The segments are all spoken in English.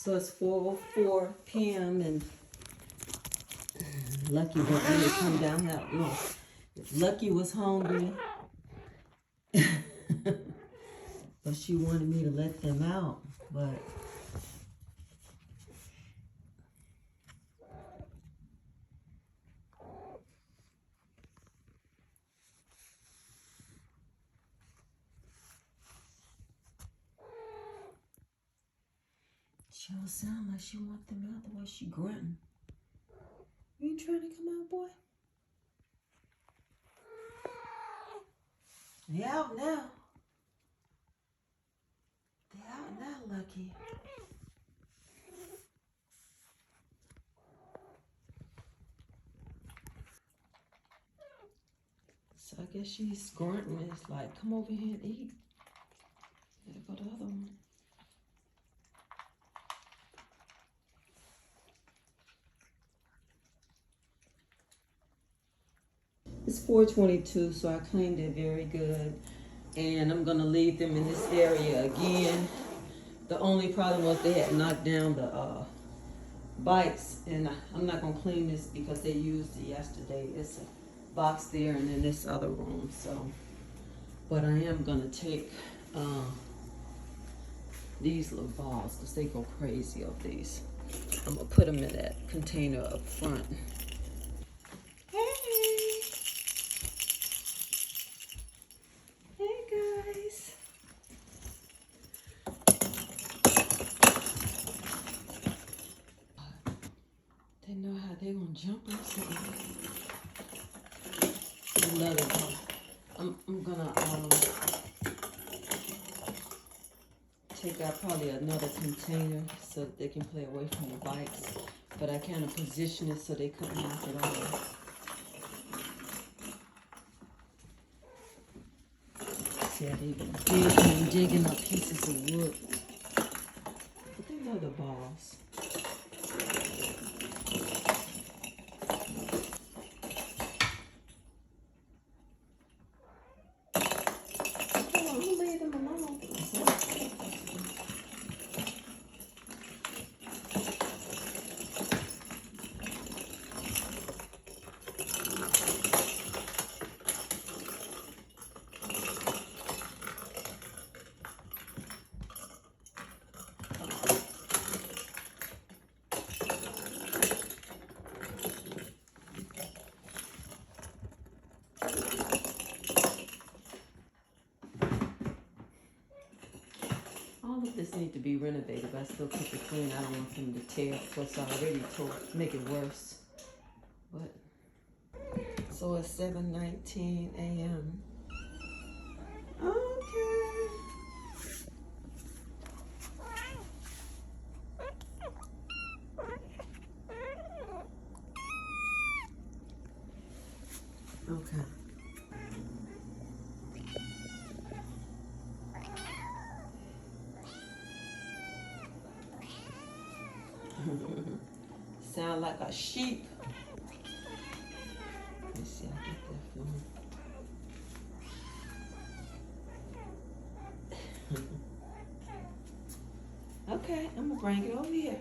So it's 4:04 p.m. and Lucky didn't really come down that long. Lucky was hungry, but she wanted me to let them out. But she don't sound like she want them out the way she grunting. You ain't trying to come out, boy? They out now. They out now, Lucky. So I guess she's grunting. It's like, come over here and eat. There go the other one. It's 4:22, so I cleaned it very good. And I'm gonna leave them in this area again. The only problem was they had knocked down the bites, and I'm not gonna clean this because they used it yesterday. It's a box there and in this other room, so. But I am gonna take these little balls because they go crazy of these. I'm gonna put them in that container up front. They know how they're gonna jump or something. I love it. I'm gonna take out probably another container so that they can play away from the bites. But I kind of position it so they couldn't knock it off. See how they digging up pieces of wood. But they love the balls. All of this needs to be renovated, but I still keep it clean. I don't want them to tear up what's already to make it worse. But so it's 7:19 a.m. Okay. Okay. Sound like a sheep. Let me see, I'll get that for me. Okay, I'm gonna bring it over here.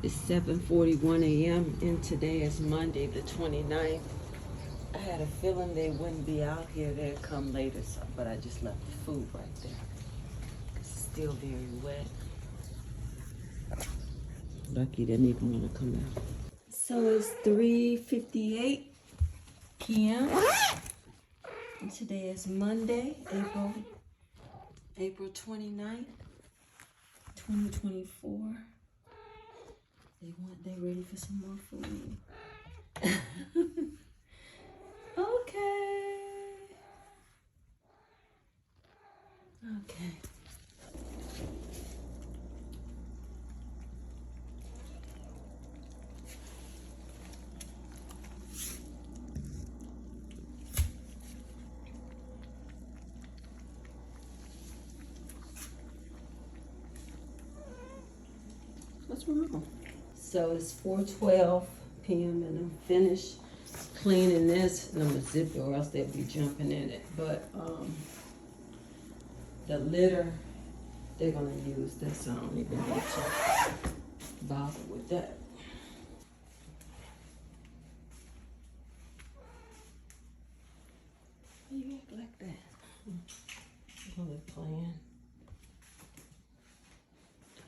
It's 7:41 a.m. and today is Monday the 29th. I had a feeling they wouldn't be out here. They'd come later, so, but I just left the food right there. It's still very wet. Lucky didn't even want to come out. So it's 3:58 p.m. and today is Monday, April 29th, 2024. They ready for some more food. Okay. What's wrong? So it's 4:12 p.m. and I'm finished cleaning this. And I'm gonna zip it or else they'll be jumping in it. But the litter they're gonna use this, so I don't even need to bother with that. Why you act like that? Oh, they're playing.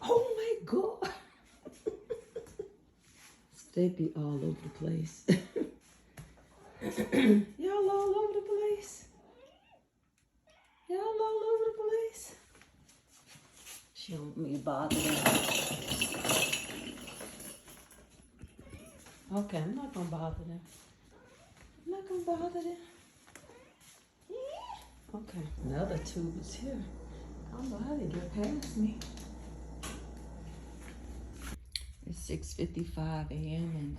Oh my God! They be all over the place. Y'all all over the place. Y'all all over the place. She don't want me to bother them. Okay, I'm not gonna bother them. I'm not gonna bother them. Yeah. Okay, another tube is here. I don't know how they get past me. It's 6:55 a.m. and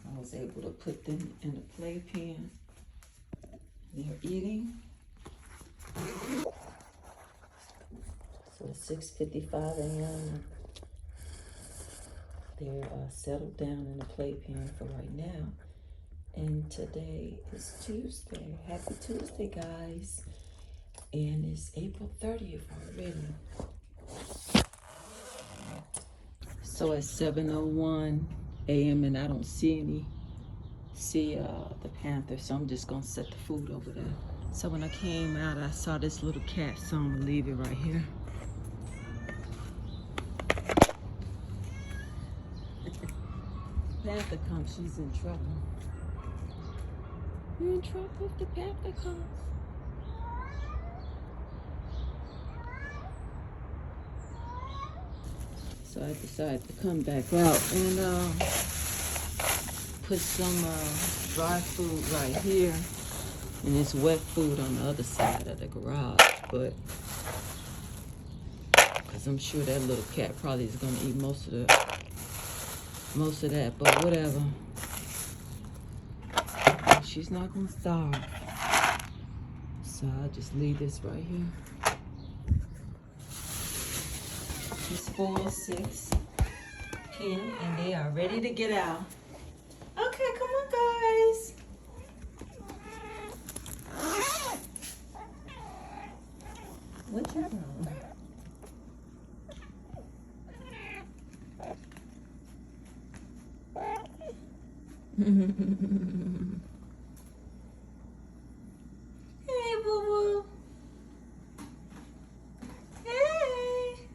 I was able to put them in the playpen. They're eating. So it's 6:55 a.m. They're settled down in the playpen for right now. And today is Tuesday. Happy Tuesday, guys. And it's April 30th already. So it's 7:01 a.m. and I don't see the panther, so I'm just gonna set the food over there. So when I came out, I saw this little cat, so I'm gonna leave it right here. Panther comes, she's in trouble. You're in trouble if the panther comes. So I decided to come back out and put some dry food right here. And it's wet food on the other side of the garage. But, because I'm sure that little cat probably is going to eat most of that. But whatever. She's not going to starve. So I'll just leave this right here. It's 4:06 p.m. and they are ready to get out. Okay, come on, guys. What you doing? Hey, boo boo. Hey.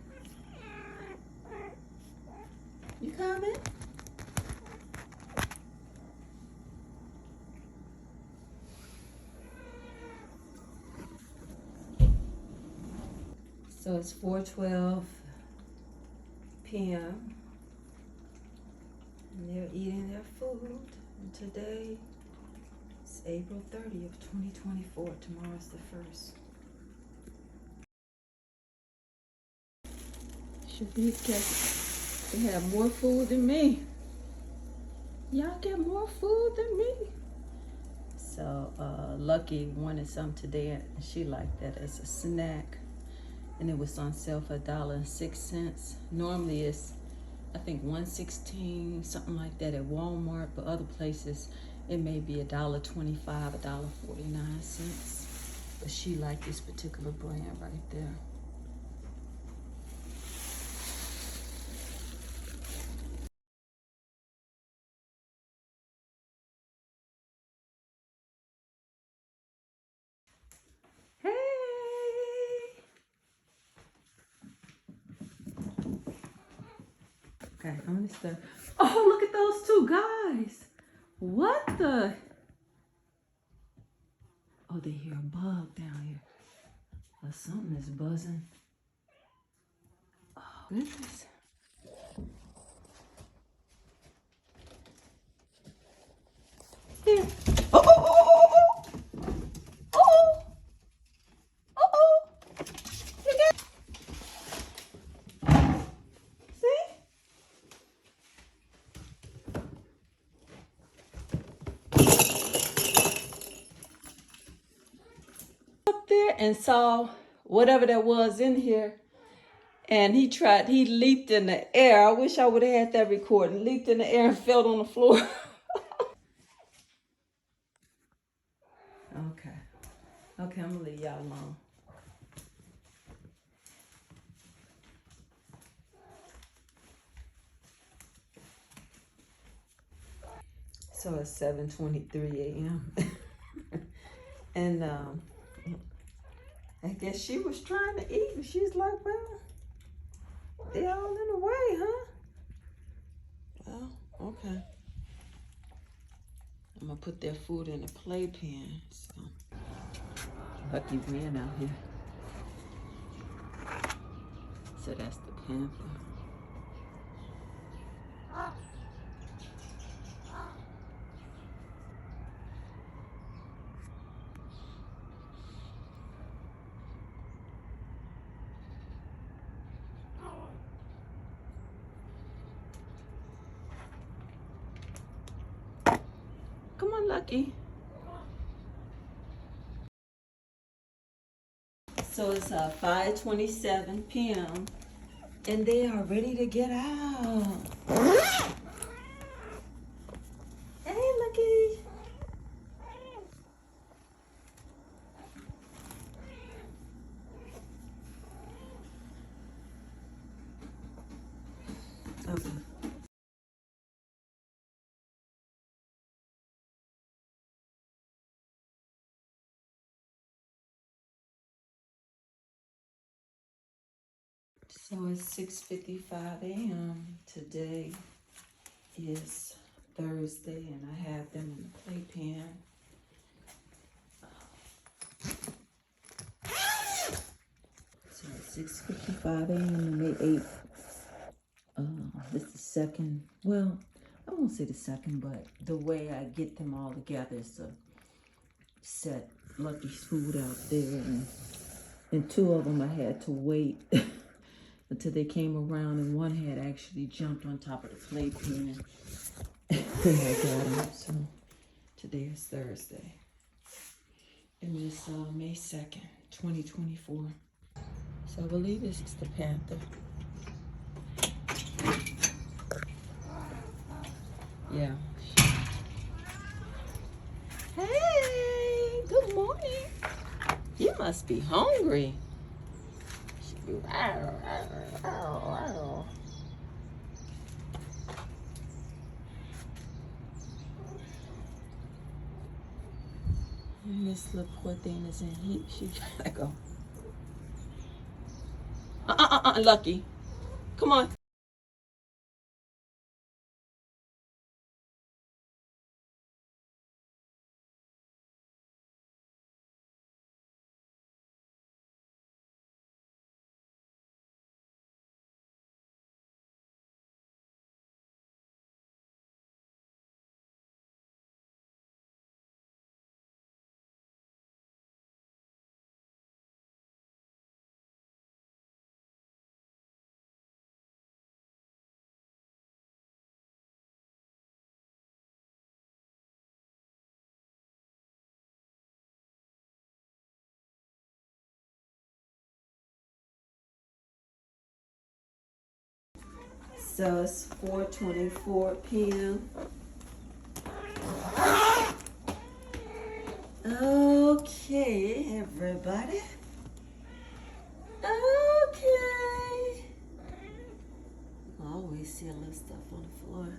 You coming? So it's 4:12 p.m. and they're eating their food. And today is April 30th, 2024. Tomorrow's the 1st. Should be because they have more food than me. Y'all get more food than me. So Lucky wanted some today and she liked that as a snack. And it was on sale for $1.06. Normally it's, I think, $1.16, something like that at Walmart, but other places it may be $1.25, $1.49. But she liked this particular brand right there. Okay, I'm gonna start. Oh, look at those two guys. What the? Oh, they hear a bug down here. Or something is buzzing. Oh, goodness. Here. Oh, oh, oh, oh, oh, oh. Oh, oh. You got. See? Up there and saw whatever that was in here, And he leaped in the air. I wish I would have had that recording. Leaped in the air and fell on the floor. Okay. Okay, I'm gonna leave y'all alone. So it's 7:23 a.m. And I guess she was trying to eat, and she's like, well, they all in the way, huh? Well, okay. I'm gonna put their food in a playpen. So lucky man out here. So that's the panther. Come on, Lucky. So it's 5:27 p.m. and they are ready to get out. Hey, Lucky. Okay. So it's 6:55 a.m. Today is Thursday, and I have them in the playpen. So it's 6:55 a.m. and they ate. This is the second. Well, I won't say the second, but the way I get them all together is to set Lucky's food out there, and two of them I had to wait until they came around, and one had actually jumped on top of the playpen. I got him. So today is Thursday, and it's May 2nd, 2024. So I believe this is the panther. Yeah. Hey, good morning. You must be hungry. And this little poor thing is in heat. She gotta go. Lucky. Come on. So it's 4:24 p.m. Okay, everybody. Okay. I always see a little stuff on the floor.